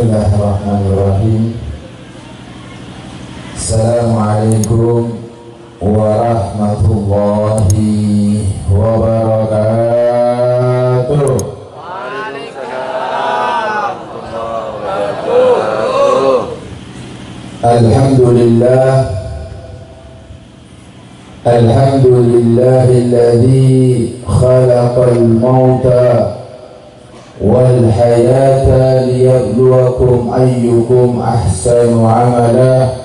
Bismillahirrahmanirrahim. Assalamualaikum warahmatullahi wabarakatuh. Waalaikumsalam warahmatullahi wabarakatuh. Alhamdulillah. Alhamdulillahilladzi khalaqal mauta wal hayata liyabluwakum ayyukum ahsanu amala.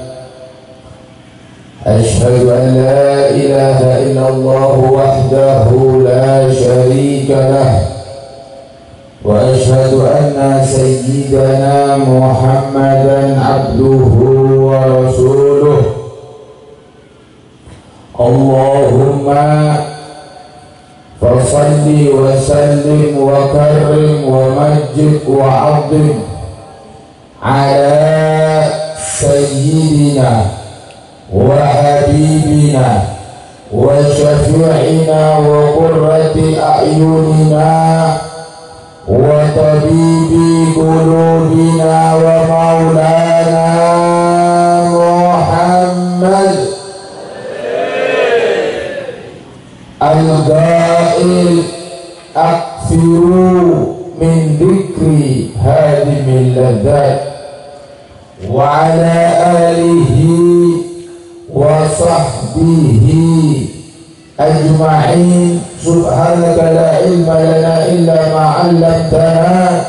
Ashhadu an la ilaha illallah wahdahu la syarika lah, wa ashhadu anna sayyidana Muhammadan abduhu wa rasuluh. Allahumma fasalli wa sallim wa karrim wa majid wa azim ala sayyidina wa habibina wa syafi'ina wa qurrati a'yunina wa tabibi qulubina wa maulana Muhammad al-ghail akthiru min dhikri hadimil ladzat wa ala alihi wa sahbihi ajma'in. Subhanaka la ilma lana illa ma 'allamtana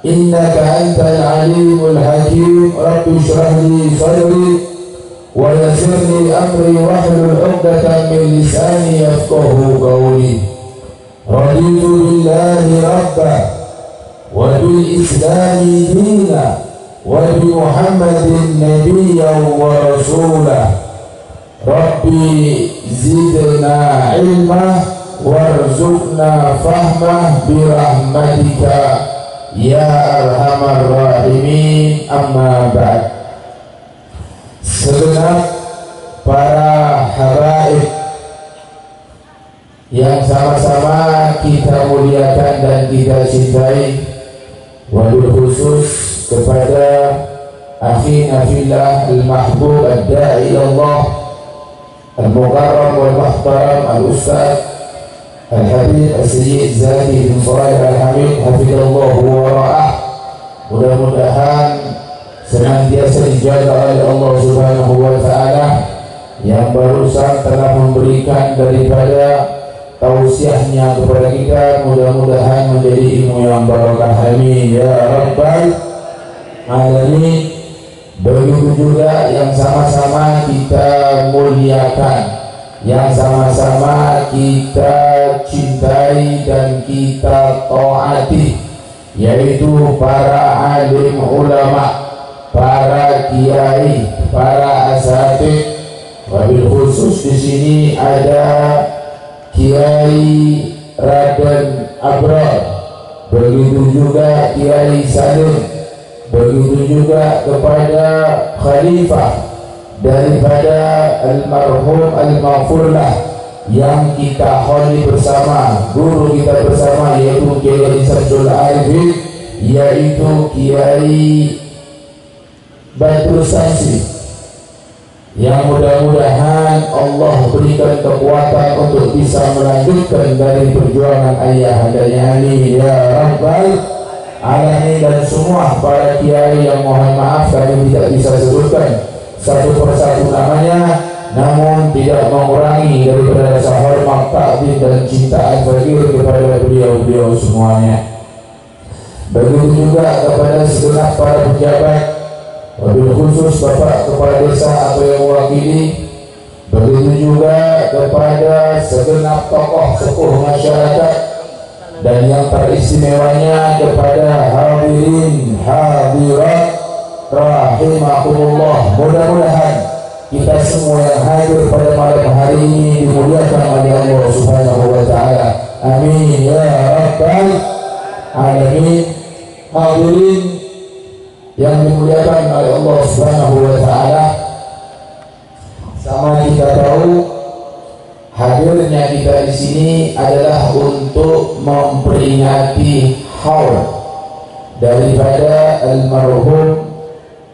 innaka antal alimul hakim. Rabbi shrah li sadri wa yassirli amri wahlul 'uqdatam min lisani yafqahu qawli. Raditu billahi rabba wa bil islami dina wa bi Muhammadin nabiyyan wa rasulah. Rabbi zidna ilma warzuqna fahmah bi rahmatika ya arhamar rahimin. Amma ba'd. Segenap para habaib yang sama-sama kita muliakan dan kita cintai, wabil khusus kepada akhina fillah al-mahbub ad-da'i Allah al-mukarram wal-muhtaram al-ustaz al-habib al-sayyid Zaki bin Shalih al-Hamid hafidhahullah wa ra'ah. Mudah-mudahan senantiasa dijaga oleh Allah Subhanahu wa ta'ala yang barusan telah memberikan daripada tausiahnya kepada kita. Mudah-mudahan menjadi ilmu yang barakah. Amin ya rabbal alamin. Begitu juga yang sama-sama kita muliakan, yang sama-sama kita cintai dan kita taati, yaitu para alim ulama, para kiai, para asatidz. Wabil khusus di sini ada Kiai Raden Abrar, begitu juga Kiai Salim, begitu juga kepada khalifah daripada almarhum al-maghfurlah yang kita kholi bersama, guru kita bersama, yaitu Kiai Samsul Arifin, yaitu Kiai Badrus Samsi, yang mudah-mudahan Allah berikan kekuatan untuk bisa melanjutkan dari perjuangan ayah andanya. Amin ya rabbal alamin. Dan semua para kiai yang mohon maaf kami tidak bisa sebutkan satu persatu namanya, namun tidak mengurangi daripada rasa hormat, takdim dan cintaan fakir kepada beliau-beliau semuanya. Begitu juga kepada segenap para pejabat, wabil khusus Bapak Kepala Desa atau yang mewakili, begitu juga kepada segenap tokoh sepuh masyarakat, dan yang teristimewanya kepada hadirin hadirat rahimakumullah. Mudah-mudahan kita semua yang hadir pada malam hari ini dimuliakan oleh Allah Subhanahu wa ta'ala. Amin ya rabbal alamin. Hadirin yang dimuliakan oleh Allah Subhanahu wa ta'ala, sama kita tahu hadirnya kita di sini adalah untuk memperingati haul daripada almarhum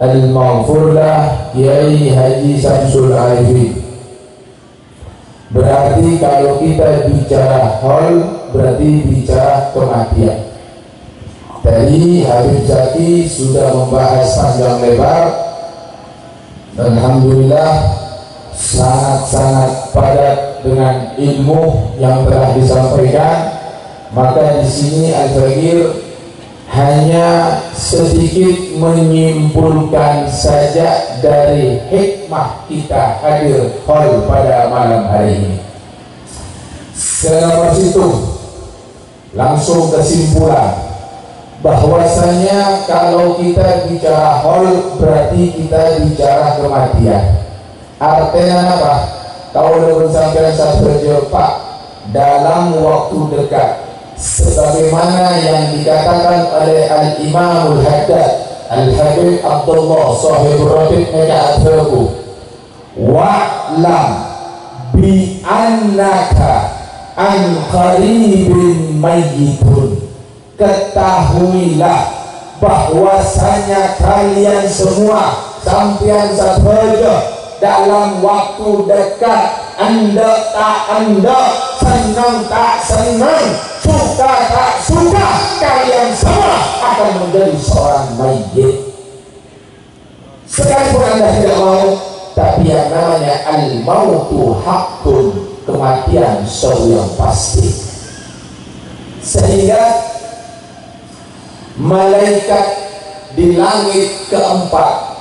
al-maghfurlah Kiai Haji Samsul Arifin. Berarti kalau kita bicara haul berarti bicara kematian. Tadi Habib Zaki sudah membahas panjang lebar. Alhamdulillah sangat-sangat padat dengan ilmu yang telah disampaikan. Maka di sini Al-Faqir hanya sedikit menyimpulkan saja dari hikmah kita hadir hall pada malam hari ini. Selepas itu langsung kesimpulan bahwasanya kalau kita bicara hall berarti kita bicara kematian. Artinya apa? Kalau sampai saya berjumpa dalam waktu dekat, sebagaimana yang dikatakan oleh Al-Imamul Haddad Al-Habib Abdullah Sahibur Rafiq Meka'adhabu, wa'lam bi annaka an qaribin mayyitun, ketahuilah bahwasanya kalian semua sampian sahaja dalam waktu dekat, anda tak anda, senang tak senang, suka tak suka, kalian semua akan menjadi seorang mayyit. Sekalipun anda tidak mau, tapi yang namanya al-mautu haqqun, kematian suatu yang pasti. Sehingga malaikat di langit keempat,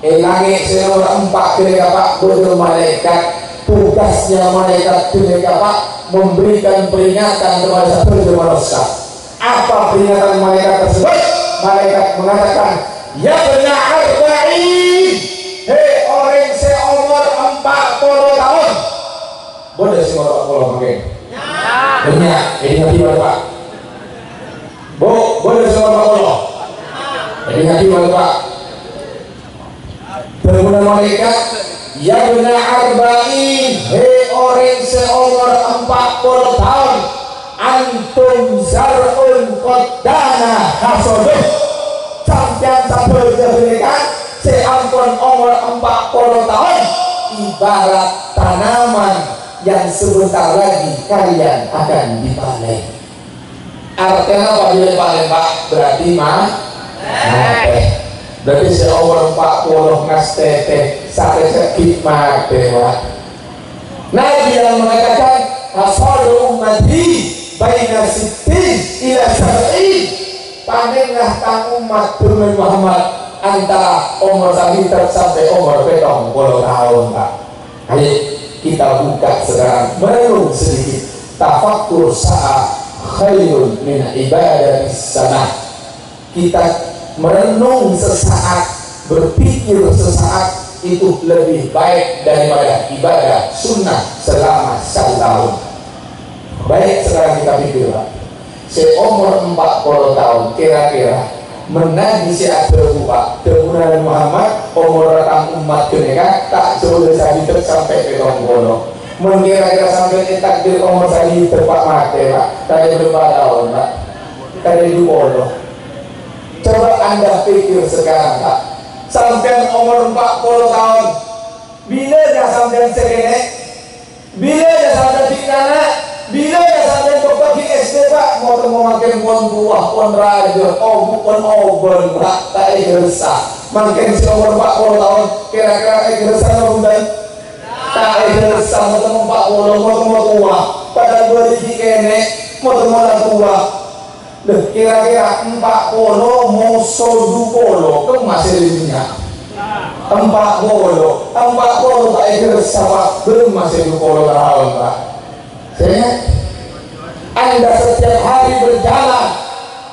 langit nomor 4 ketika Pak berdoa malaikat, tugasnya malaikat ketika Pak memberikan peringatan kepada seluruh manusia. Apa peringatan malaikat tersebut? Malaikat mengatakan, ya benar arba'in, hei orang seumur 40 tahun. Boleh seumur 40 mungkin? Ya. Banyak, ini ngerti Pak. Bu, boleh seumur 40? Ini ngerti Pak. Berguna malaikat, ya benar arba'in, hei orang seumur 40 tahun, antum zar'un qaddana hasoduh, sampian sabel jahilikan seampun umur 40 tahun ibarat tanaman yang sebentar lagi kalian akan dipanen. Artinya apa dia panen Pak? Berarti mati. Berarti seumur 40 ngas teteh sampai sakit mati. Nabi yang mengatakan hasadu ummati baina sittin ila sab'in, panenlah tang umat Nabi Muhammad antara umur sekitar sampai umur 70 tahun Pak. Ayo kita buka sekarang, merenung sedikit. Tafakkur sa'a khairun min ibadatis sanah. Kita merenung sesaat, berpikir sesaat itu lebih baik daripada ibadah sunnah selama 1 tahun. Baik, sekarang kita pikir Pak, seumur 40 tahun kira-kira menabi si Abdul Pak Nabi Muhammad umur orang umat kenika tak jauh dari sampai ke Tonggono. Mengkira-kira sampai takdir umur saya tepat mati Pak, tadi berapa tahun Pak? Tadi 20. Coba anda pikir sekarang Pak, sampai umur 40 tahun, bila dah sampai segini, bila dah sampai tikana, bila dah sampai pergi SD Pak, mau makan pon buah, pon raja, bukan obon Pak, tak ikhlas. Makin si umur 40 tahun, kira-kira ikhlas bunda, tak ikhlas, mau 40, mau tua, pada dua di kene, mau tua. Kira-kira 40 mau 20 ke masih minyak 40 tak ikhlas sama belum masih 20 tahun Pak. Sehingga anda setiap hari berjalan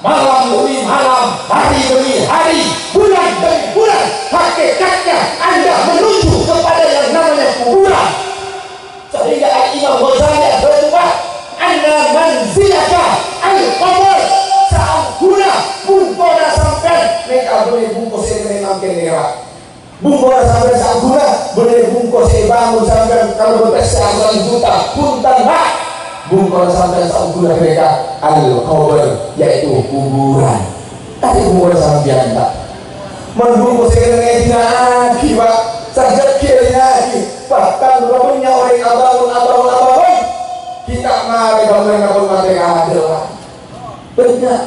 malam demi malam, hari demi hari, bulan demi bulan, hakikatnya anda menuju kepada yang namanya kuburan. Sehingga Imam Ghazali berkata, anda manzilaka al-qabr guna bungkona sampai mereka boleh bungkus ini makin merah. Bungkona sampai saat guna boleh bungkus bangun sampai kalau berpesta bulan buta puntan mak. Bungkona sampai saat guna mereka al-qabr yaitu kuburan. Tadi umur sampean Pak. Menunggu sekiranya lagi Pak. Sajak kiranya lagi. Bahkan punya orang abang. Kita mari bangun ngabung mati ada Pak. Benar.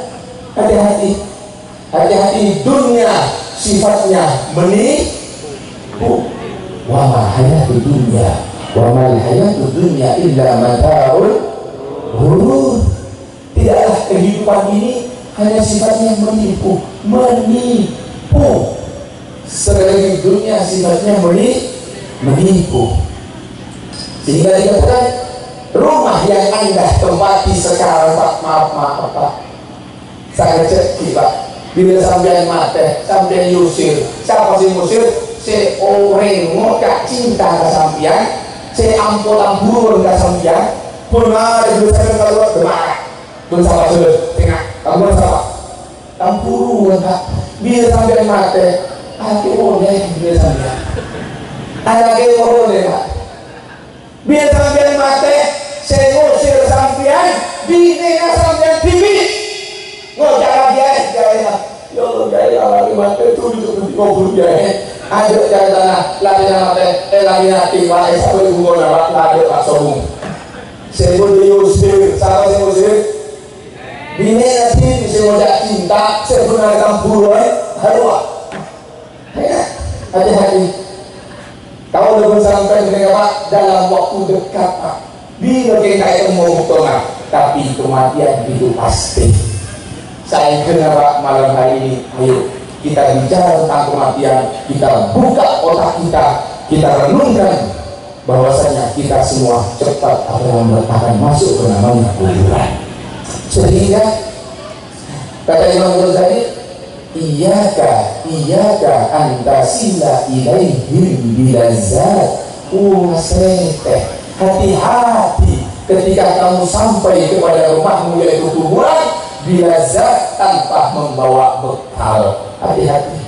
Hati-hati. Hati-hati, dunia sifatnya menipu. Wa ma hayatud dunya wa ma hayatud dunya illa mata'ul ghurur. Tidaklah kehidupan ini hanya sifatnya menipu. Sekali dunia sifatnya menipu. Sehingga dikatakan rumah yang Anda tempati sekarang Pak, maaf Pak, saya cek Pak, bila sampean mati, sampean yusir, siapa sih musir? Si orang ngokak cinta ke sampean, si ampul-ampul ke sampean, benar itu saya kalau bermarah, pun salah sudah tengah, kamu salah, ampul Pak, bila sampean mati, hati boleh bila sampean, hati boleh Pak, bila sampean mati, saya ngusir sampean, bina sampean bibi. Ngojak lagi ya Allah gaya lagi mati itu ngobrol ya ada cara lagi mati lagi nanti pak sampai tunggu lewat lagi pak sobung sebut diusir salah diusir bini nanti bisa ngojak cinta sebenarnya kampuran harus hati-hati kalau udah sampai dengan pak dalam waktu dekat pak bila kita itu mau bertolak tapi kematian itu pasti. Saya kenapa malam hari ini, ayo kita bicara tentang kematian, kita buka otak kita renungkan bahwasanya kita semua cepat akan masuk ke namanya kuburan. Sehingga kata Imam Ghazali, iyyaka antasila ilaihim bilazat wasrete. Hati-hati ketika kamu sampai kepada rumahmu yaitu kuburan bilazat tanpa membawa bekal. Hati-hati.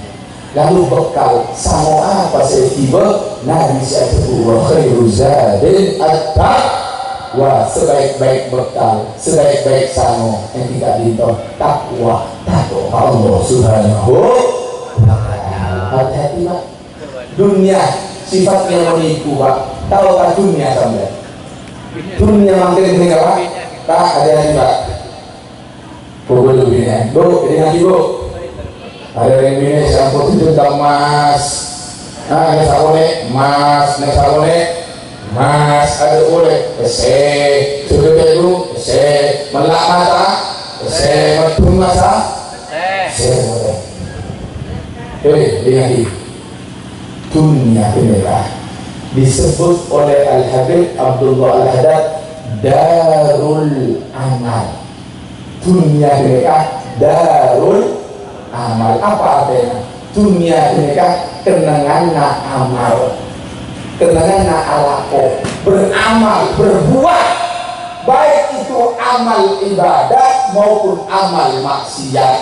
Lalu bekal sama apa saya tiba Nabi SAW khairu zadin at-taqwa, sebaik-baik bekal, sebaik-baik sama yang tidak dinto takwa Allah Subhanahu wa ta'ala. Hati-hati Pak. Dunia sifatnya menipu Pak. Tahu tak dunia sampai dunia makin tinggal Pak. Tak ada yang Pak. Bu lebih ya, Bu, ini nanti Bu. Ada yang ini sampul itu tentang emas. Nah, ini sabone emas, ini sabone emas. Ada boleh, sudah dulu, melak mata, medung masa, boleh. Ini nanti dunia ini lah disebut oleh Al-Habib Abdullah Al-Haddad darul amal. Dunia mereka darul amal. Apa artinya? Dunia mereka kenangan amal, kenangan alako, beramal, berbuat, baik itu amal ibadah maupun amal maksiat,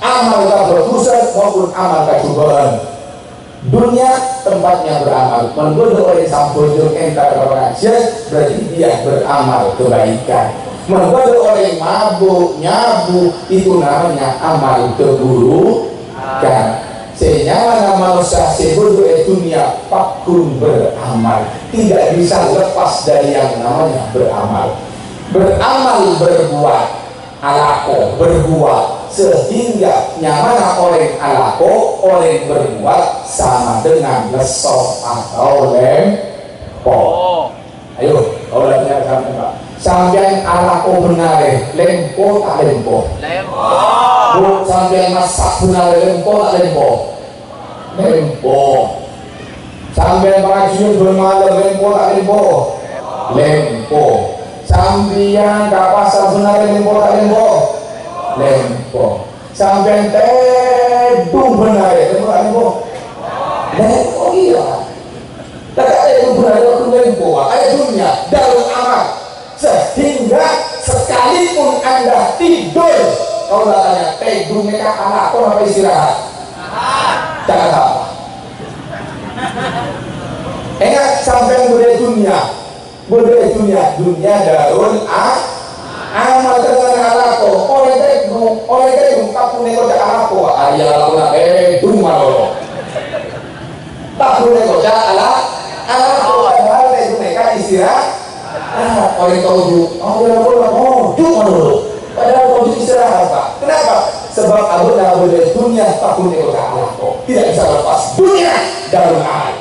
amal keberdosa maupun amal kecobaan. Dunia tempatnya beramal. Menurut orang sampul yang entar pengajian berarti dia beramal kebaikan. Menurut orang mabuk nyabu itu namanya amal keburukan. Sehingga manusia sebut dunia pakun beramal, tidak bisa lepas dari yang namanya beramal. Beramal berbuat, alako berbuat, sehingga nyamana orang alako orang berbuat sama dengan lesok atau lempo. Ayo, kalau lihat sampai Pak. Sampai alako benar, lempo tak lempo. Bu, sampai masak benar, lempo tak lempo. Lempo. Sampai pengajian bermalam, lempo tak lempo. Lempo. Sampai tak pasal benar, lempo tak lempo. Lempo. Sampai tedung benar, lempo tak lempo. Lempo iya. Tak ada yang benar, lempo. Ayat dunia, darul amal. Sehingga sekalipun Anda tidur, kalau tanya tidur mereka anak atau apa istirahat? Jangan salah. Ingat sampai budaya dunia darul amal dengan alako. Orang ketemu oleh kayak kampung neko cak apa ayah lakukan duma lo tak boleh kocak ala padahal itu mereka istirahat oleh tahu duma lo padahal tahu istirahat Pak. Kenapa? Sebab Abu Dhabi dunia tak boleh kocak ala tidak bisa lepas dunia dalam hal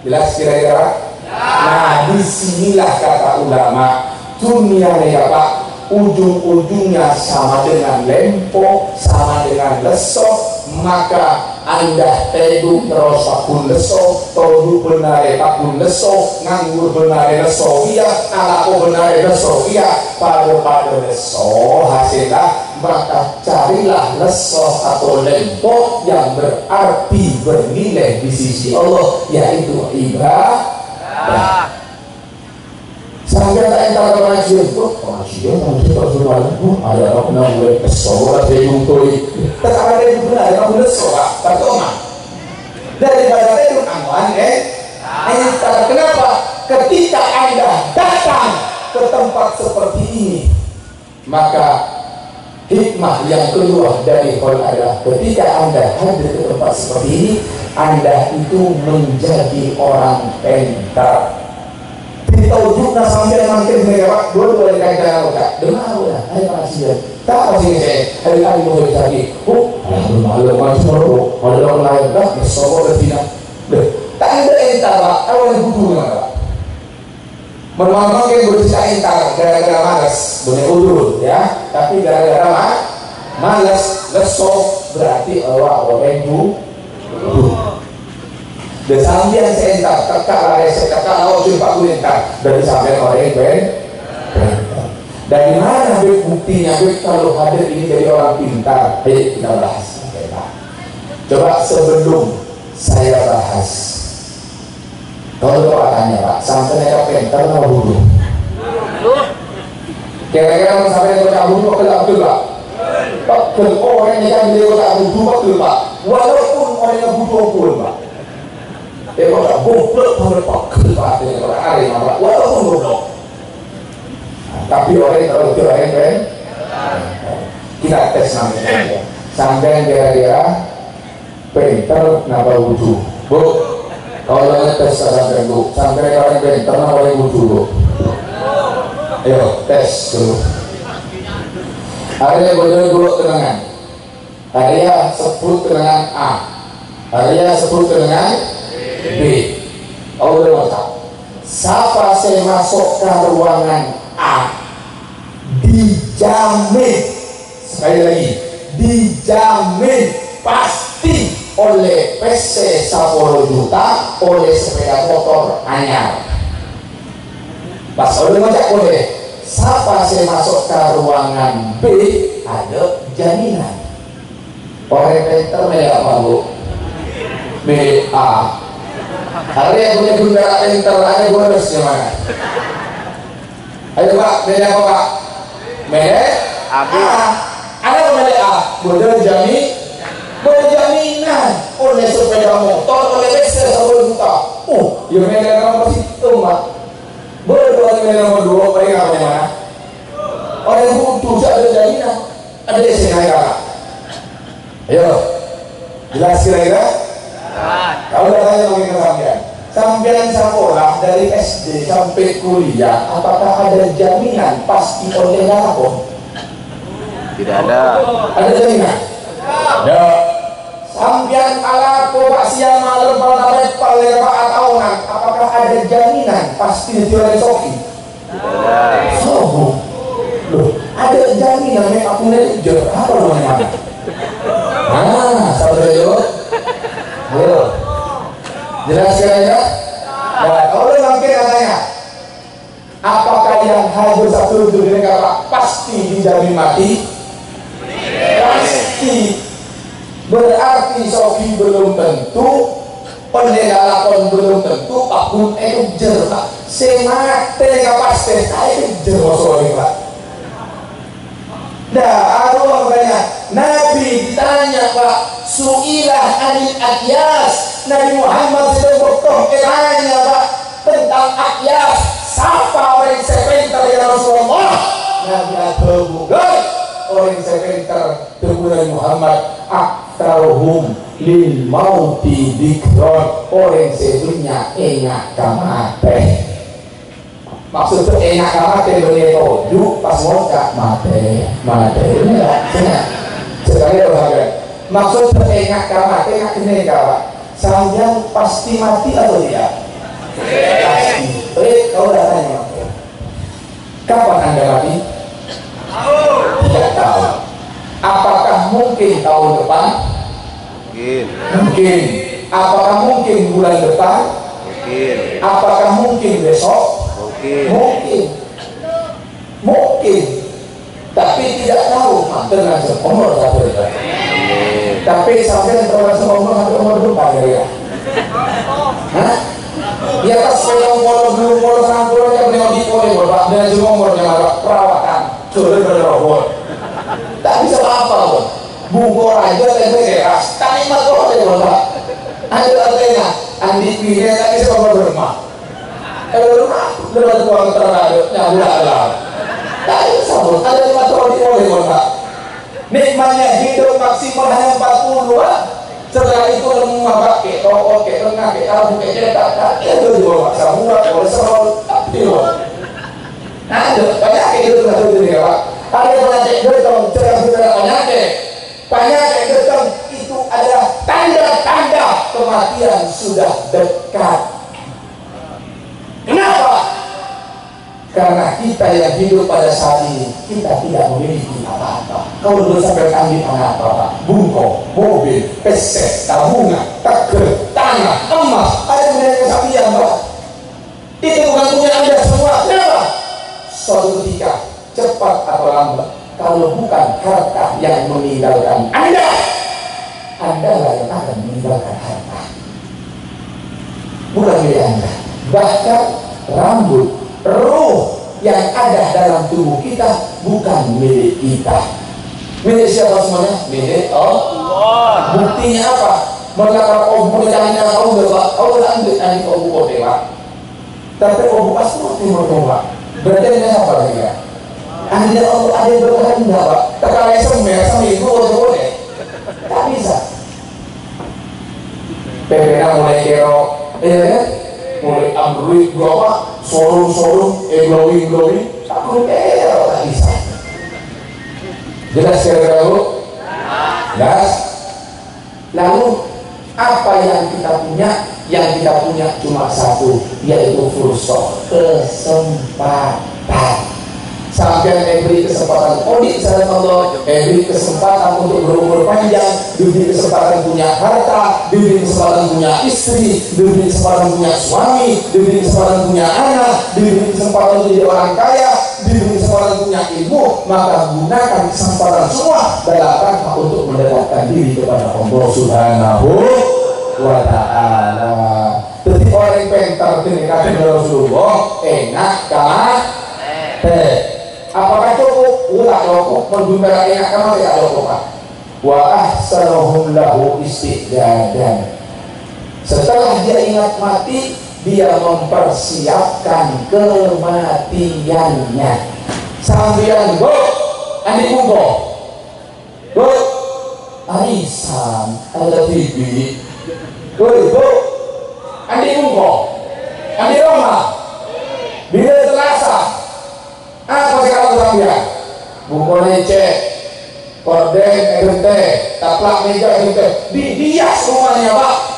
jelas kira-kira. Nah disinilah kata ulama dunia ini ya Pak, ujung-ujungnya sama dengan lempo, sama dengan leso, maka anda teduh terus pakun leso, todu benare pakun leso, nganggur benare leso iya, alako benare leso iya, pada leso hasilnya, maka carilah leso atau lempo yang berarti bernilai di sisi Allah, yaitu ibadah. Sampai tak entar pengajian, pengajian tak semua ada apa nak boleh kesal ada yang tuli, tak ada yang benar yang boleh soal, tak tahu mah. Daripada itu aman kenapa? Ketika anda datang ke tempat seperti ini, maka hikmah yang keluar dari hal adalah ketika anda hadir ke tempat seperti ini, anda itu menjadi orang pintar. Tahu juga sampai makin mereka dua yang kaitan apa dengar ya ayo masih tak masih saya hari mau lagi malu masuk ada orang lain dah besok tidak tak ada entar awal butuh nggak memang yang berusaha entar gara-gara malas boleh ulur ya tapi gara-gara malas besok berarti orang itu dan sambil saya entar kakak lawan jumpa kulintar dari sampai orang yang dari mana buktinya kalau hadir ini dari orang pintar. Ayo kita bahas coba sebelum saya bahas kalau Bapak tanya Pak sampai mereka pintar atau bodoh kira-kira sampai mereka bodoh betul Pak betul orang yang mereka bodoh betul Pak walaupun orang yang bodoh pun Pak kalau goblok boleh pakai Pak kalau hari Pak walaupun bodoh tapi orang kalau orang kita tes namanya sampai kira-kira pinter napa wudhu Bu kalau tes sampai Bu sampai orang pinter napa wudhu Bu ayo tes dulu area bodoh tenangan area sebut tenangan A area sebut tenangan B. Allah tahu. Siapa saya masuk ke ruangan A dijamin sekali lagi dijamin pasti oleh PC 10 juta oleh sepeda motor anyar. Pas oleh ngajak boleh. Siapa saya masuk ke ruangan B ada jaminan. Orang pinter mereka apa Bu? B A. Hari yang punya bunda pinter ada bonus yang mana? Ayo Pak, beda apa Pak? Beda A. Ada beda A. Bunda jaminan oleh sepeda motor oleh PC 10 juta. Yang beda nomor situ Pak. Berdua nomor 2 paling apa yang mana? Orang butuh ada jaminan. Ada di sini Pak. Ayo, jelas kira-kira? Kalau datanya mungkin sampean sekolah dari SD sampai kuliah, apakah ada jaminan pasti oleh apa? Tidak ada. Ada jaminan? Ada. Sampean ala Pak siang malam paling paling tahunan, apakah ada jaminan pasti dijual soki? Tidak ada. Loh, ada jaminan yang punya jujur apa namanya? Saudara yo. Ayo. Jelas ya? Nah, kalau mungkin katanya apakah yang hadir satu dunia Pak pasti dijamin mati? Pasti. Berarti sofi belum tentu, pendelakon belum tentu, apun itu jerah. Semate nggak pasti, saya jerah soalnya Pak. Dah, aku banyak. Nabi ditanya Pak, su'ilah anil akyas. Nabi Muhammad SAW tanya Pak tentang akyas. Siapa orang sepintar ya Rasulullah? Nabi Abu orang sepenter terbulan Muhammad aktaruhum lil mauti dikron, orang sedunia enak kamate. Maksudnya enak kamate begitu ju pas mau gak mate enggak sekali orang. Maksudnya enak kamate enak ini kawan sayang pasti mati atau tidak? Pasti. Kau datanya kapan Anda mati? Tidak tahu. Apakah mungkin tahun depan? Mungkin. Apakah mungkin bulan depan? Mungkin. Apakah mungkin besok? Mungkin. Tapi tidak tahu. Dengan umur satu. Tapi sampai dengan umur sampai umur berapa ya? Hah? Di atas belum sangat yang beliau dipoleh bapak dengan juga umurnya perawatan sudah berrobot. Tak bisa apa-apa bungkor aja tempe keras tak nikmat kok ya bapak. Ada artinya andi pilih tak bisa berumah. Kalau rumah lepas uang terlalu nyabula alam. Tak bisa bos. Ada nikmat kok dipoleh bapak. Nikmatnya hidup maksimal hanya 40 setelah itu semua pakai toko, pakai tengah, pakai tahu, pakai cetak, itu juga maksa murah, kolesterol, tapi ada penyakit itu satu jenis pak. Ada penyakit getong, penyakit getong itu adalah tanda-tanda kematian sudah dekat. Kenapa? Karena kita yang hidup pada saat ini kita tidak memiliki apa-apa. Kalau dulu sampai kambing apa Pak? Bungkong, mobil, pesek, tabungan, teker, tanah, emas, ada yang kesakian Pak. Itu bukan punya Anda semua. Kenapa? Suatu ketika cepat atau lambat, kalau bukan harta yang meninggalkan Anda, Anda lah yang akan meninggalkan harta. Bukan milik Anda. Bahkan rambut, roh yang ada dalam tubuh kita bukan milik kita. Milik siapa semuanya? Milik Allah. Buktinya apa? Mereka mencarinya kau berbuat, kau tak ambil nanti kau buka dewa. Tapi kau buka semua timur Pak. Berarti ini apa lagi ya? Anda Allah ada yang berkehendak Pak. Terkait seminggu boleh. Tak bisa. PPK mulai kerok, mulai Android berapa? Sorong, glowing, aku tak bisa. Jelas kira-kira Bu? Jelas. Lalu apa yang kita punya? Yang kita punya cuma satu, yaitu fursah, kesempatan. Sampai diberi kesempatan audit sama Allah, diberi kesempatan untuk berumur panjang, diberi kesempatan punya harta, diberi kesempatan punya istri, diberi kesempatan punya suami, diberi kesempatan punya anak, diberi kesempatan jadi orang kaya, diberi kesempatan punya ilmu, maka gunakan kesempatan semua dalam rangka untuk mendekatkan diri kepada Allah Subhanahu wa Ta'ala. Jadi orang pintar dengan Rasulullah enak kan? Apakah cukup? Ulah cukup. Menjumpaikan enak kamu tidak cukup Pak. Wa ahsanuhum lahu istiqdadan. Setelah dia ingat mati, dia mempersiapkan kematiannya. Sambilan go, andi bungko, go, arisan, ada TV, go, andi bungko, andi Roma, bila terasa. Apa sekarang sambilan? Bungko leceh, korden, ente, taplak meja, ente, dihias rumahnya Pak.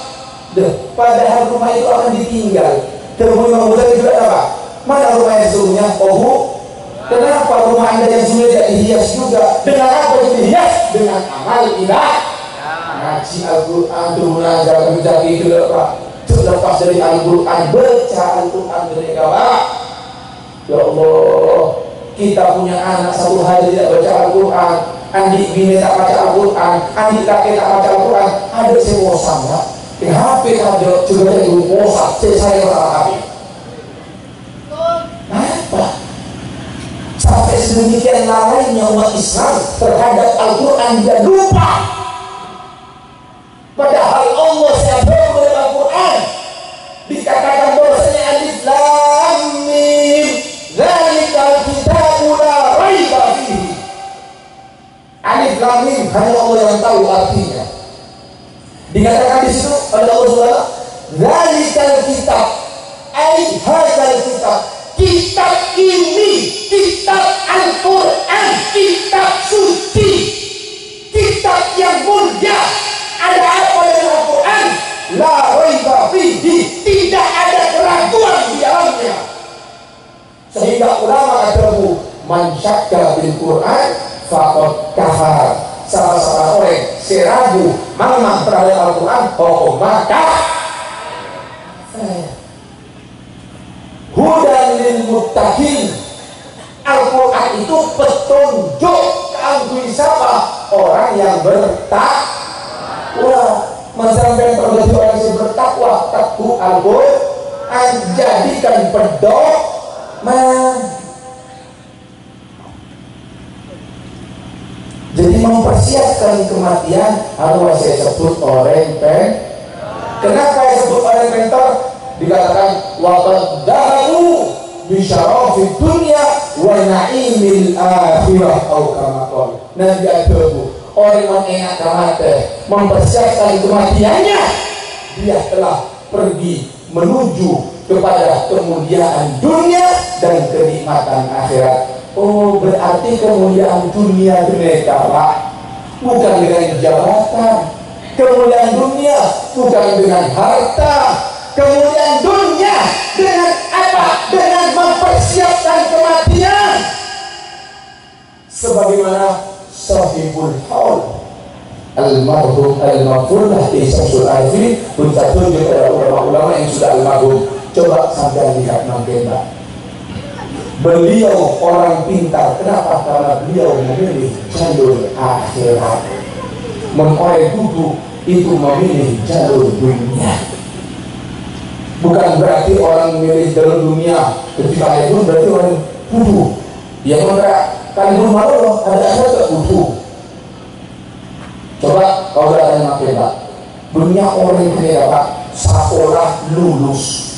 Padahal rumah itu akan ditinggal. Terus itu sudah apa? Mana rumah yang sebelumnya? Oh, kenapa rumah Anda yang sudah tidak dihias juga? Dengan apa itu dihias? Dengan amal ibadah. Ngaji Al-Quran, turunan jalan menjadi itu Pak. Terlepas dari Al-Quran, baca Al-Quran mereka Pak. Ya Allah, kita punya anak satu hari tidak baca Al-Quran, adik bini tak baca Al-Quran, adik kakek tak baca Al-Quran, ada semua sama. Di HP ada juga ada ibu posa, saya orang HP. Apa? Sampai sedemikian lalainya umat Islam terhadap Al-Quran dia lupa. Padahal Allah yang dalam Al-Quran dikatakan bahwasanya alif lam mim, dzalikal kitabu la raiba fihi. tahu artinya. Dikatakan di situ oleh Allah Subhanahu, "Dzalikal kitab, ai hadzal kitab." Kitab ini, kitab Al-Quran, kitab suci, kitab yang mulia. Ada apa dengan Al-Quran? La raiba fihi, tidak ada keraguan di dalamnya. Sehingga ulama katakan, man syakka bil Quran faqad kafar. Salah orang seragu memang terhadap Al-Quran, maka hudan lil muttaqin. Al-Quran itu petunjuk kanggo siapa? Orang yang bertakwa. Sampai terjadi orang yang bertakwa, takwa Al-Quran jadikan pedoman. Jadi mempersiapkan kematian harus saya sebut orang pen. Kenapa saya sebut orang pintar? Dikatakan wa qaddaru bi syarafid dunya wa na'imil akhirah atau kama qala. Nabi adabu orang yang enak mati mempersiapkan kematiannya, dia telah pergi menuju kepada kemuliaan dunia dan kenikmatan akhirat. Oh, berarti kemuliaan dunia mereka Pak bukan dengan jabatan. Kemuliaan dunia bukan dengan harta. Kemuliaan dunia dengan apa? Dengan mempersiapkan kematian. Sebagaimana sahibul haul al-marhum al-maghfurlah Syamsul Arifin bertunjuk kepada ulama-ulama yang sudah al-marhum. Coba sampai lihat nanti Pak. Beliau orang pintar. Kenapa? Karena beliau memilih jalur akhirat. Orang duduk itu memilih jalur dunia. Bukan berarti orang memilih jalur dunia ketika itu berarti orang duduk. Ya maka kalian malu ada apa duduk. Coba kalau ada yang makin Pak. Dunia orang ini Pak sekolah lulus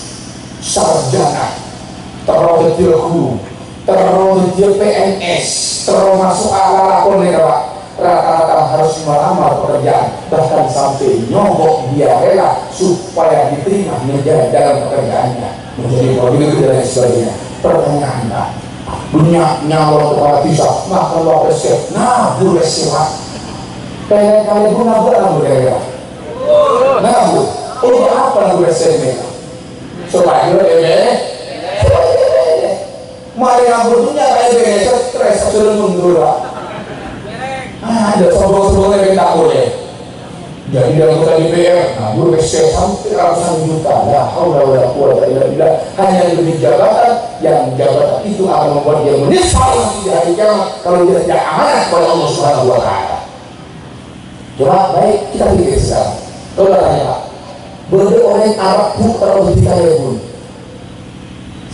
sarjana, terus dia guru, terus dia PNS, terus masuk ala lakon Pak. Rata-rata harus melamar pekerjaan, bahkan sampai nyogok dia rela supaya diterima menjadi dalam pekerjaannya, menjadi pemimpin dan sebagainya. Pertanyaan Pak, dunia nyawa kepada bisa maka lo resep, nah boleh silat. Pengen kali pun nabur boleh nabur. Oh apa nabur resepnya? Supaya mari nabur dunia kayak begini, stres sudah mundur Pak. Ada sombong-sombongnya yang tak boleh. Jadi dalam kota DPR, nabur resep sampai ratusan juta. La haula wala quwwata illa billah. Hanya demi jabatan, yang jabatan itu akan membuat dia menyesal di hari kiamat kalau dia tidak amanah kepada Allah Subhanahu wa taala. Coba baik kita pikir sekarang. Coba tanya Pak. Boleh orang Arab pun terus dikalebun.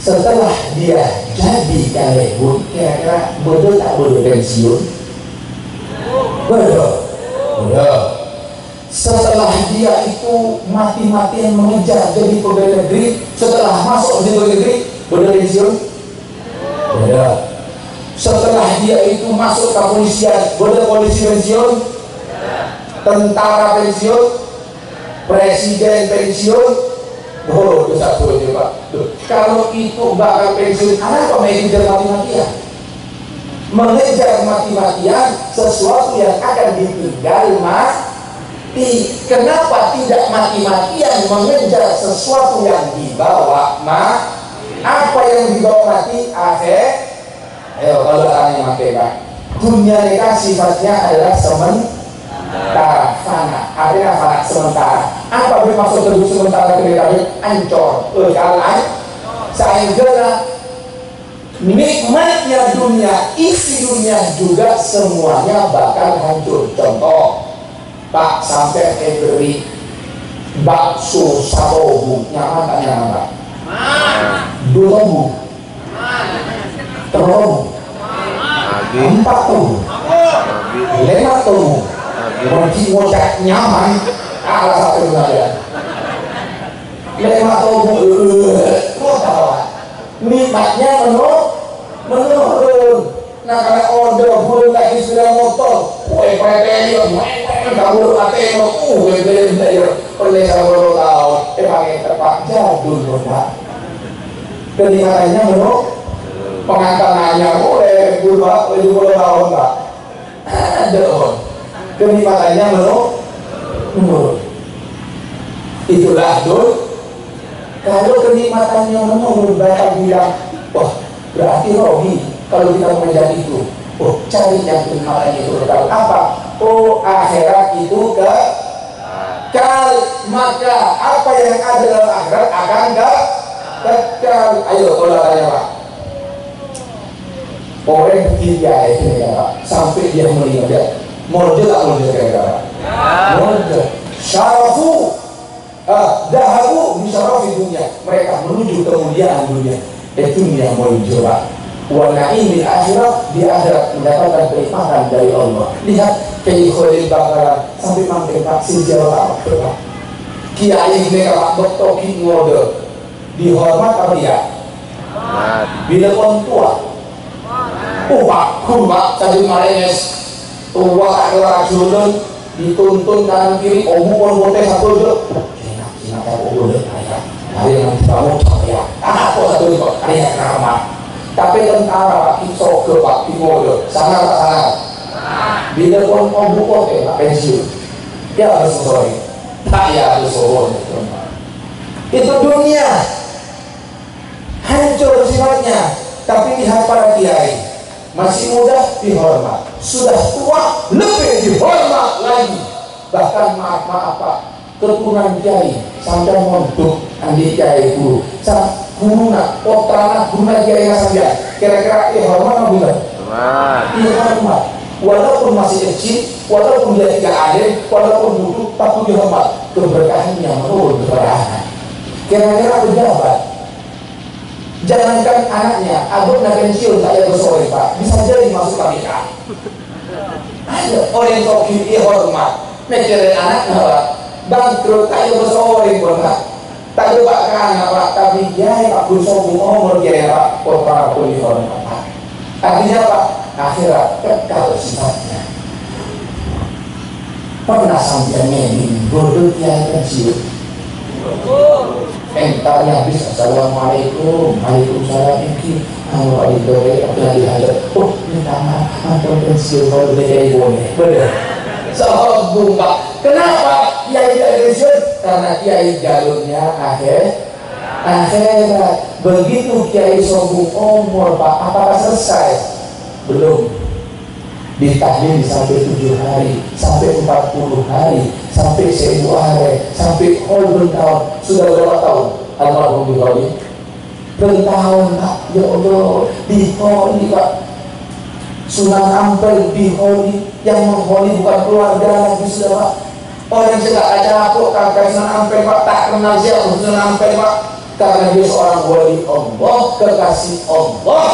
Setelah dia jadi kalebun, kira-kira boleh tak boleh pensiun? Betul. Setelah dia itu mati-matian mengejar jadi pegawai negeri, setelah masuk di pegawai negeri, boleh pensiun? Betul. Setelah dia itu masuk ke kepolisian, boleh polisi pensiun? Tentara pensiun? Presiden pensiun? Oh, itu satu aja Pak. Kalau itu bakal pensiun, kenapa mengejar mati-matian? Mengejar mati-matian sesuatu yang akan ditinggal mati. Kenapa tidak mati-matian mengejar sesuatu yang dibawa apa yang dibawa mati? Ayo kalau tanya mati Pak. Dunia nikah sifatnya adalah sementara, fana. Artinya fana sementara. Apa bermaksud tersebut sementara ketika ancor? Kalian saya kira nikmatnya dunia, isi dunia juga semuanya bakal hancur. Contoh, Pak sampai beri bakso satu nyaman tak nyaman Pak? Dua terus 4 tuh 5 tuh ngocak nyaman ala satu kalian 5 tuh nikmatnya menurun. Nah kalau order belum lagi sudah motor, kue preteli, tengok beli oleh kalau tahu pakai terpak jadul Pak. Kenikmatannya menurut pengantanannya boleh berubah 70 tahun Pak. Ada kenikmatannya menurut itulah dul. Kalau kenikmatannya menurut Bapak bilang, wah berarti rohi kalau kita mengejar itu. Oh, cari yang kenikmatan itu kekal. Apa? Oh, akhirat itu kekal. Maka apa yang ada dalam akhirat akan kekal. Ayo, kalau tanya Pak. Orang ketiga itu ya Pak, sampai dia meninggal. Murjad tak murjad kira-kira? Murjad. Syarafu, dahabu bisyarafi dunia. Mereka menuju kemuliaan dunia. Itu yang murjad Pak. Wa na'imil akhirat, di akhirat mendapatkan kenikmatan dari Allah. Lihat kayak Khalil Bakaran sampai mampir vaksin Jawa Pak. Kiai mereka doktor ngode dihormat apa ya? Bila orang tua, Pak Pak tadi marenes tua adalah julun dituntun kanan kiri omong satu dulu. Kena kamu boleh ayah. Hari yang kamu ya. Apa satu itu? Hari yang nama. Tapi tentara Pak Iso ke Pak Timur sana tak sana bila pun buku Pak pensiun ya harus sorry tak ya harus sorry itu dunia hancur sifatnya. Tapi lihat para kiai masih muda dihormat, sudah tua lebih dihormat lagi. Bahkan maaf Pak keturunan kiai sampai mondok andi kiai guru guna, tanah guna kiai saja. Kira-kira hormat apa bukan? Hormat. Walaupun masih kecil, walaupun dia tidak alim, walaupun duduk, tapi dihormat. Keberkahannya menurun kepada anak. Kira-kira pejabat, jangankan anaknya, anggota pensiun saya bersoleh Pak, bisa jadi masuk KPK. Ada orang yang hormat, mikirin anaknya Pak, bangkrut kayak bersoleh Pak. Tak lupa kan Pak, tapi dia Pak Gusong umur dia Pak, kota pun dihormat Pak. Artinya Pak, akhirat kekal sifatnya. Pernah sampai ngedin, bodoh dia pensiun. Entar yang bisa, assalamualaikum, waalaikumsalam, ini kalau ada doi, apa dihadap, oh minta maaf, antar pensiun kalau beda boleh, benar. Sombong Pak, kenapa kiai pensiun? Karena kiai jalurnya akhirat. Begitu kiai sombong umur Pak, apakah selesai? Belum. Ditahlil sampai 7 hari, sampai 40 hari, sampai 1000 hari, sampai whole tahun. Sudah berapa tahun? Almarhum Biholi bertahun Pak. Ya Allah, Biholi Pak, Sunan Ampel Biholi, yang mengholi bukan keluarga lagi sudah Pak. Orang sedang acara kok kakak Sunan Ampel Pak, tak kenal siapa Sunan Ampel Pak. Karena dia seorang wali Allah, kekasih Allah,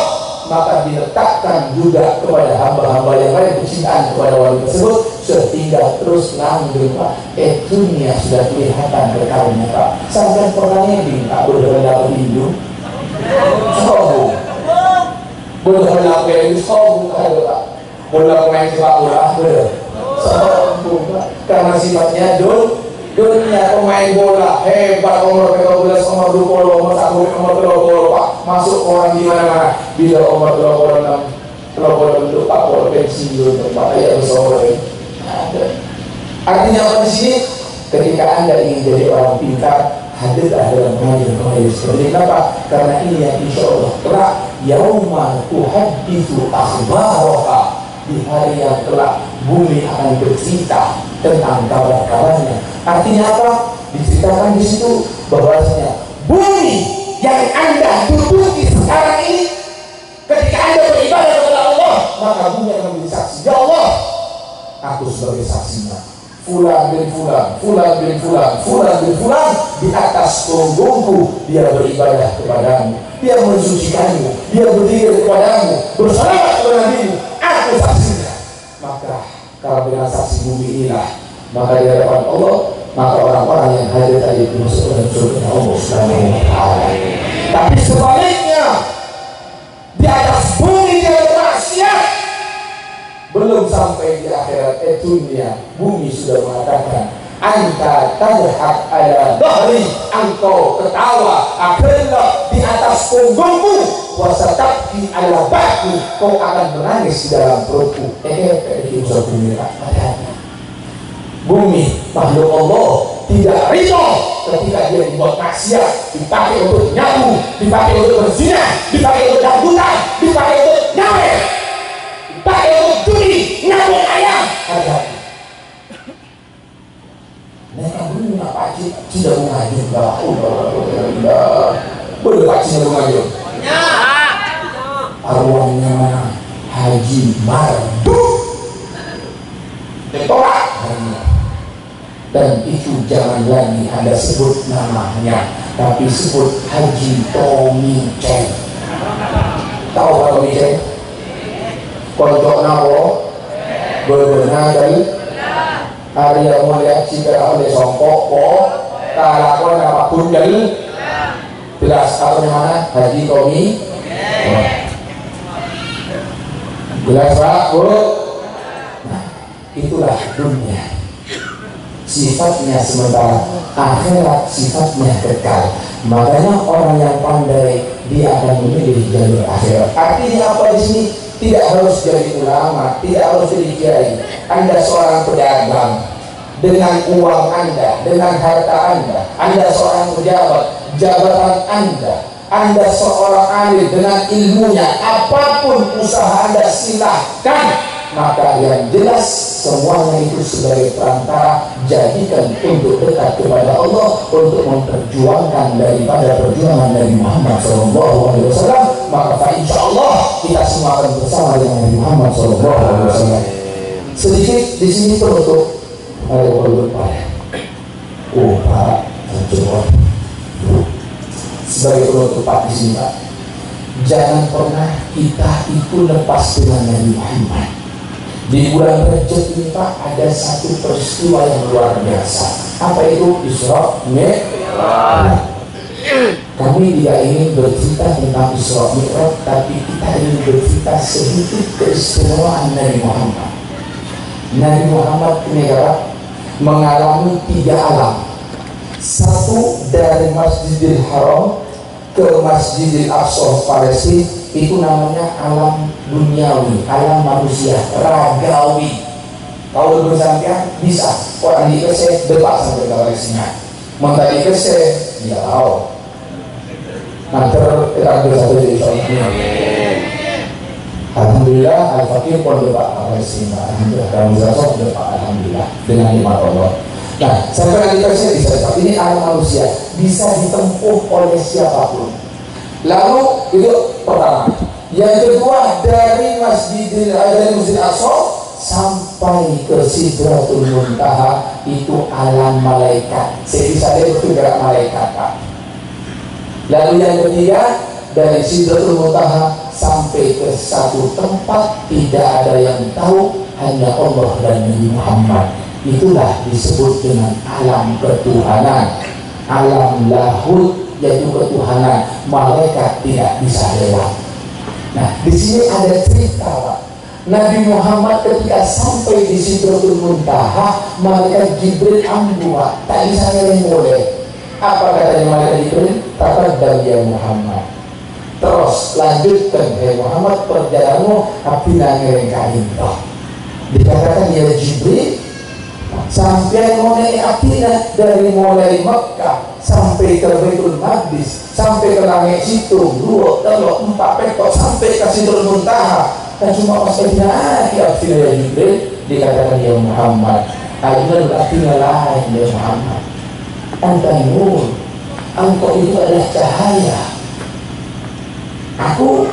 maka diletakkan juga kepada hamba-hamba yang lain kecintaan kepada wali tersebut, sehingga terus langgeng Pak. Dunia sudah kelihatan berkarnya Pak. Sampai pernah ngeding Pak, benar-benar berlindung sombong, benar-benar berlindung sombong Pak. Bola pemain sepak bola sombong Pak, karena sifatnya dunia. Pemain bola hebat, umur 13, umur 20, umur 1, umur 20 Pak, masuk orang di mana-mana. Bila umur 26 untuk Pak Pol pensiun Pak, ya bersoleh. Artinya apa di sini? Ketika Anda ingin jadi orang pintar, hadirlah dalam pengajian seperti ini Pak. Karena ini yang insya Allah kelak yauma tuhaditsu akhbaraha, di hari yang kelak bumi akan bercerita tentang kabar-kabarnya. Artinya apa? Diceritakan di situ bahwasanya bumi yang Anda duduki sekarang ini, ketika Anda beribadah kepada Allah, maka bumi akan menjadi saksi. Ya Allah, aku sebagai saksinya. Fulan bin Fulan, Fulan bin Fulan, Fulan bin Fulan, di atas punggungku dia beribadah kepadamu, dia mensucikanmu, dia berdiri kepadamu, bersalawat kepada Nabimu, aku saksinya. Maka kalau dengan saksi bumi inilah, maka di hadapan Allah, maka orang-orang yang hadir tadi masuk dalam surga Allah Subhanahu wa Ta'ala. Tapi sebaliknya, di atas bumi dia bermaksiat, belum sampai di akhirat dunia, bumi sudah mengatakan anta tadhak ala dhahri, engkau ketawa akhirnya di atas punggungmu, wasatabki ala baku, kau akan menangis di dalam perutku. Itu suatu bumi. Bumi makhluk Allah tidak ridho ketika dia dibuat maksiat, dipakai untuk nyabu, dipakai untuk berzina, dipakai untuk dangdutan, dipakai untuk nyawer, dipakai untuk judi, nyambung ayam. Hati-hati. Mereka bumi apa sih? Tidak mengajur, boleh pak tidak mengajur. Arwahnya mana? Haji Marduk ditolak. Dan itu jangan lagi Anda sebut namanya, tapi sebut Haji Tommy Cheng. Tahu Pak Tommy Cheng? Kontok nawo bebenah dari Arya Mulia Cipera oleh Songkok kalakon apapun dari jelas apa mana Haji Tommy. Jelas Pak Bu. Nah, itulah dunia. Sifatnya sementara, akhirat sifatnya kekal. Makanya orang yang pandai dia akan memilih jalur akhirat. Artinya apa di sini? Tidak harus jadi ulama, tidak harus jadi kiai. Anda seorang pedagang, dengan uang Anda, dengan harta Anda seorang pejabat, jabatan Anda seorang ahli dengan ilmunya, apapun usaha Anda silahkan. Maka yang jelas semuanya itu sebagai perantara, jadikan untuk dekat kepada Allah, untuk memperjuangkan daripada perjuangan Nabi Muhammad SAW. Maka insya Allah kita semua akan bersama dengan Nabi Muhammad SAW. Sedikit di sini penutup. Ayo Pak. Pak, coba. Sebagai penutup Pak di sini Pak. Jangan pernah kita itu lepas dengan Nabi Muhammad. Di bulan Rajab ini Pak ada satu peristiwa yang luar biasa. Apa itu? Isra Mi'raj. Kami tidak ingin bercerita tentang Isra Mi'raj, tapi kita ingin bercerita sedikit keistimewaan Nabi Muhammad. Nabi Muhammad negara mengalami 3 alam. Satu dari Masjidil Haram ke Masjidil Aqsa Palestina, itu namanya alam duniawi, alam manusia, ragawi. Kalau bersampian bisa orang di kese depak sampai ke Palestina, mentah di kese dia tahu. Nanti kita ambil satu dari soalnya. Alhamdulillah, Al-Fakir pun depak Palestina. Alhamdulillah, dalam berasal depak Alhamdulillah dengan nikmat Allah. Nah, sampai di kese bisa depak. Ini alam manusia, bisa ditempuh oleh siapapun. Lalu itu pertama. Yang kedua, dari Masjid Aqsa sampai ke Sidratul Muntaha, itu alam malaikat. Saya itu gerak malaikat Pak. Lalu yang ketiga, dari Sidratul Muntaha sampai ke satu tempat tidak ada yang tahu, hanya Allah dan Nabi Muhammad. Itulah disebut dengan alam ketuhanan, alam lahut, yaitu ketuhanan. Malaikat tidak bisa lewat. Nah, di sini ada cerita Pak. Nabi Muhammad ketika sampai di Sidratul Muntaha, malaikat Jibril ambuh, tak bisa ngeleng boleh. Apa katanya malaikat Jibril? Taqaddam ya Muhammad. Terus lanjutkan ya Muhammad perjalananmu, apabila ngeleng kain. Dikatakan ya Jibril, sampai mulai akhirnya dari mulai Mekah sampai ke Baitul Maqdis, sampai ke langit situ 2, 3, 4 petok sampai ke Sidratul Muntaha. Dan cuma pas akhirnya ya Jibril dikatakan ya Muhammad, akhirnya artinya lain ya Muhammad. Anta nur, engkau itu adalah cahaya. Aku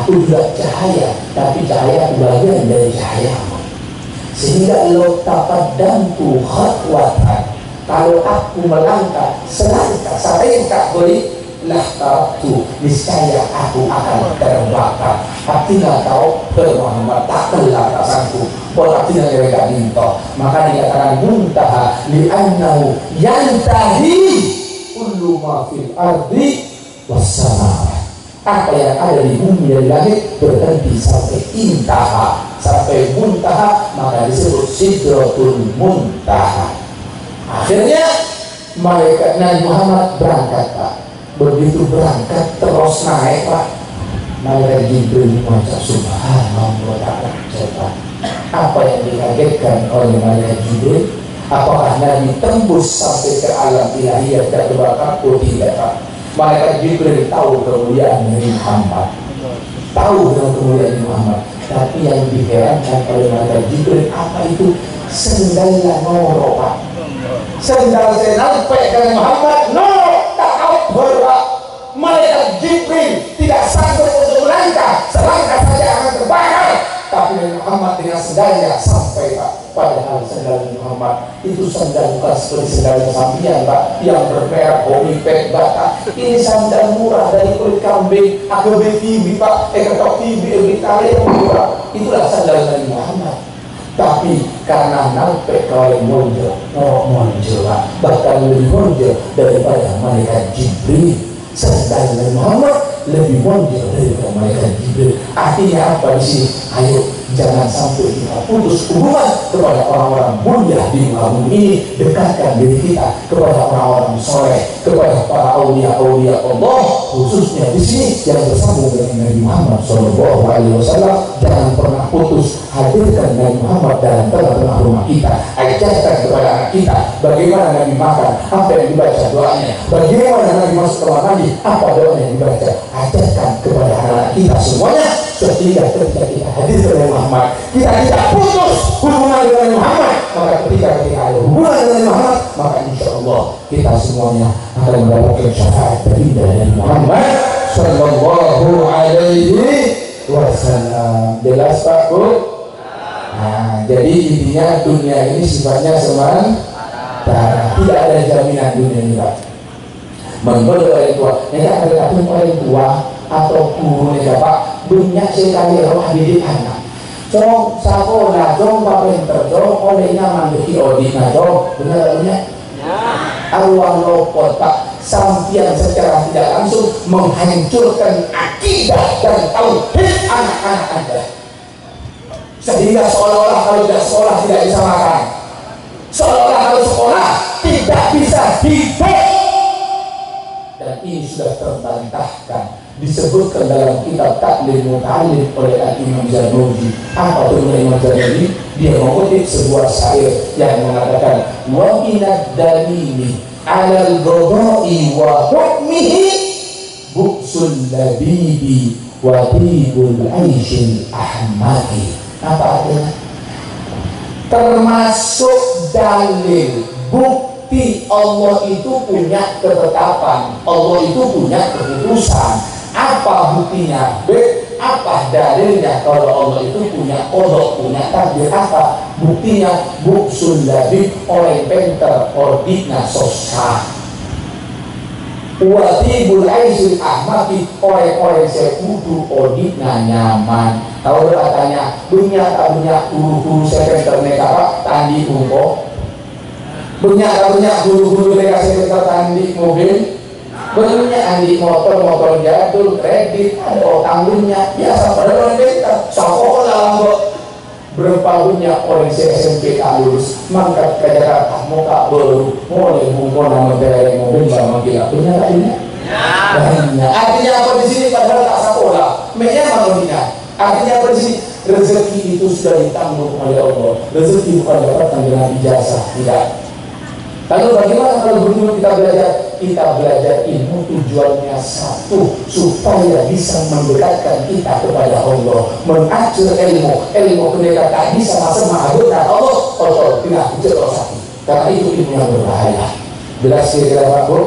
juga cahaya, tapi cahaya itu bagian dari cahayamu. Sehingga lo taqaddamtu khatwatan, kalau aku melangkah selangkah beri lah taraktu, niscaya aku akan terbakar. Artinya kau Muhammad tak kelar rasaku, artinya mereka minta. Maka dikatakan muntaha li'annahu yantahi kullu ma fil ardi wassama. Apa yang ada di bumi dan langit berhenti sampai intaha, sampai muntaha, maka disebut Sidratul Muntaha. Akhirnya malaikat Nabi Muhammad berangkat, Pak. Begitu berangkat terus naik, Pak, malaikat Jibril mengucap subhanallah wa ta'ala. Apa yang dikagetkan oleh malaikat Jibril? Apakah Nabi tembus sampai ke alam ilahiyah dan berbakar? Oh tidak, Pak. Malaikat Jibril tahu kemuliaan Nabi Muhammad, tahu dengan kemuliaan Nabi Muhammad. Tapi yang diherankan oleh malaikat Jibril, apa itu? Sendalnya noro, Pak. Sendal saya sampai ke Muhammad, no, tak akbar, Pak. Malaikat Jibril tidak sanggup untuk melangkah, selangkah saja akan terbakar. Tapi Nabi Muhammad dengan sendalnya sampai, Pak. Padahal sendal Muhammad itu sendal bukan seperti sendal sambian, Pak, yang bermerek homipet bata. Ini sandal murah dari kulit kambing, AKB TV, Pak, ketok TV, yang murah. Itulah sandal Nabi Muhammad. Tapi karena nampak oleh monjo, Pak, bahkan lebih monjo daripada malaikat Jibril. Sandal Nabi Muhammad lebih monjo daripada malaikat Jibril. Artinya apa di sini? Ayo, jangan sampai kita putus hubungan kepada orang-orang mulia di muka bumi ini. Dekatkan diri kita kepada orang-orang soleh, kepada para aulia-aulia Allah, khususnya di sini yang bersambung dengan Nabi Muhammad SAW. Jangan pernah putus, hadirkan Nabi Muhammad dalam tengah-tengah rumah kita. Ajarkan kepada anak kita bagaimana Nabi makan, apa yang dibaca doanya, bagaimana Nabi masuk ke kamar mandi, apa doa yang dibaca. Ajarkan kepada anak kita semuanya, sehingga ketika kita hadir dengan Muhammad, kita tidak putus hubungan dengan Muhammad. Maka ketika ada hubungan dengan Muhammad, maka insya Allah kita semuanya akan mendapatkan syafaat dari Muhammad Sallallahu Alaihi Wasallam. Jelas, Pak, Bu? Nah, jadi intinya dunia ini sifatnya sementara, tidak ada jaminan dunia ini, Pak. Menurut orang tua, mereka berkata orang tua atau guru mereka, Pak, dunia sekali roh didik anak. Jom sekolah, jom pinter, jom olehnya mandiri odina, jom benar-benar. Allah lopot, Pak, sampian secara tidak langsung menghancurkan akidah dan tauhid anak-anak Anda. Sehingga seolah-olah kalau tidak sekolah tidak bisa makan, seolah-olah kalau sekolah tidak bisa hidup. Dan ini sudah terbantahkan, disebutkan dalam kitab Taklim Muta'alim oleh Imam Zarnuji. Apa itu Imam Zarnuji? Dia mengutip sebuah syair yang mengatakan, wa minad dalili alal qada'i wa hukmihi bu'sul labibi wa tibul aishil ahmadi. Apa artinya? Termasuk dalil, bukti Allah itu punya ketetapan, Allah itu punya keputusan. Apa buktinya? Apa dalilnya kalau Allah itu punya kodok, punya takdir? Apa buktinya? Buksul labib, orang pinter, ordina sosah. Watibul aisyil ahmadi, orang-orang sekudu ordina nyaman. Kalau katanya dunia tak punya guru-guru sekretar mereka, Pak, tandi umpo. Punya guru-guru mereka sekretar tandi mobil. Benarnya andi motor jadul, kredit, ada tanggungnya, biasa pada orang pintar, sekolah kok. Berapa banyak orang SMP lulus, mangkat ke Jakarta, muka baru, mulai bungkon nama dari mobil sama kita, punya lainnya. Artinya apa di sini? Padahal tak sekolah, memang manusia. Artinya apa di sini? Rezeki itu sudah ditanggung oleh Allah. Rezeki bukan dapatkan dengan ijazah, tidak. Lalu bagaimana kalau begitu kita belajar? Kita belajar ilmu tujuannya satu, supaya bisa mendekatkan kita kepada Allah. Mengajar ilmu mereka tak bisa masuk mengagungkan Allah. Allah tidak bicara satu. Karena itu ilmu yang berbahaya. Jelas kira-kira, Pak, Bu?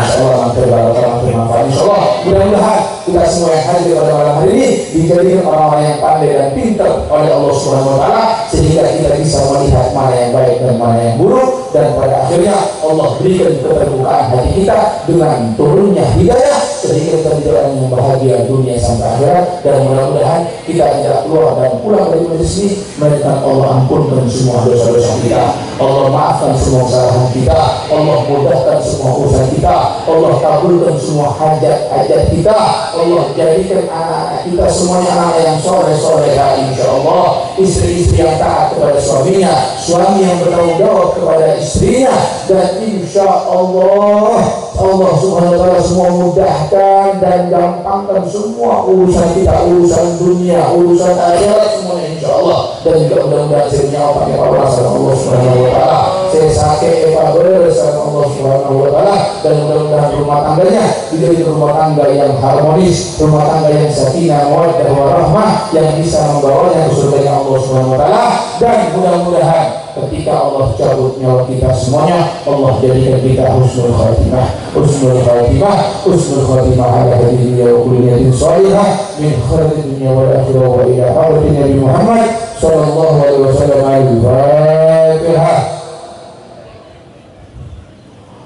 Insya Allah bermanfaat. Insya Allah mudah-mudahan kita semua yang hadir pada malam hari ini dijadikan orang-orang yang pandai dan pintar oleh Allah Subhanahu Wa Taala, sehingga kita bisa melihat mana yang baik dan mana yang buruk, dan pada akhirnya Allah berikan keterbukaan hati kita dengan turunnya hidayah, sehingga kita menjadi orang yang bahagia dunia sampai akhirat. Dan mudah-mudahan kita tidak keluar dan pulang dari majelis ini melainkan Allah ampunkan semua dosa-dosa kita, Allah maafkan semua kesalahan kita, Allah mudahkan semua urusan kita, Allah kabulkan semua hajat-hajat kita. Allah jadikan anak-anak kita semuanya anak yang soleh-soleha insyaallah, istri-istri yang taat kepada suaminya, suami yang bertanggung jawab kepada istrinya, dan insyaallah Allah subhanahu wa ta'ala semua mudahkan dan gampangkan semua urusan kita, urusan dunia, urusan akhirat semuanya insyaallah. Dan juga mudah-mudahan saya nyawa pakai pahala Allah subhanahu wa ta'ala, saya sakit bersama Allah subhanahu wa ta'ala, dan mudah-mudahan rumah tangganya menjadi rumah tangga yang harmonis, rumah tangga yang sakinah mawaddah warahmah, yang bisa membawanya ke surga Allah subhanahu wa ta'ala. Dan mudah-mudahan ketika Allah cabut nyawa kita semuanya, Allah jadikan kita husnul khatimah, husnul khatimah, husnul khatimah ala hadhihi wa kulliyatin salihah min khairid dunya wal akhirah wa ila hadratin Nabi Muhammad sallallahu alaihi wasallam. Al-Fatihah.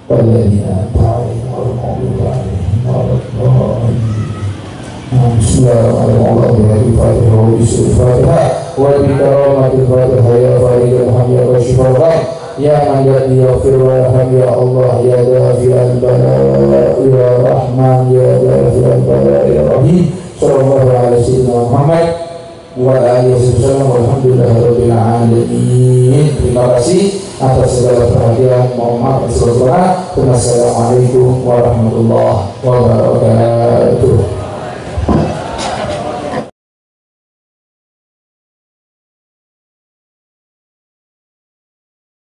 Walladzina ta'ala Bismillahirrahmanirrahim. Wa bi karamatil Fatihah ya Faridul Hamd wa Syifa'an ya man yaghfir wa yarham ya Allah ya dafi'al bala ya Rahman ya dafi'al bala ya Rahim. Sallallahu alaihi sayyidina Muhammad wa alihi wasallam walhamdulillahirabbil alamin. Terima kasih atas segala perhatian. Mohon maaf atas segala. Wassalamualaikum warahmatullahi wabarakatuh.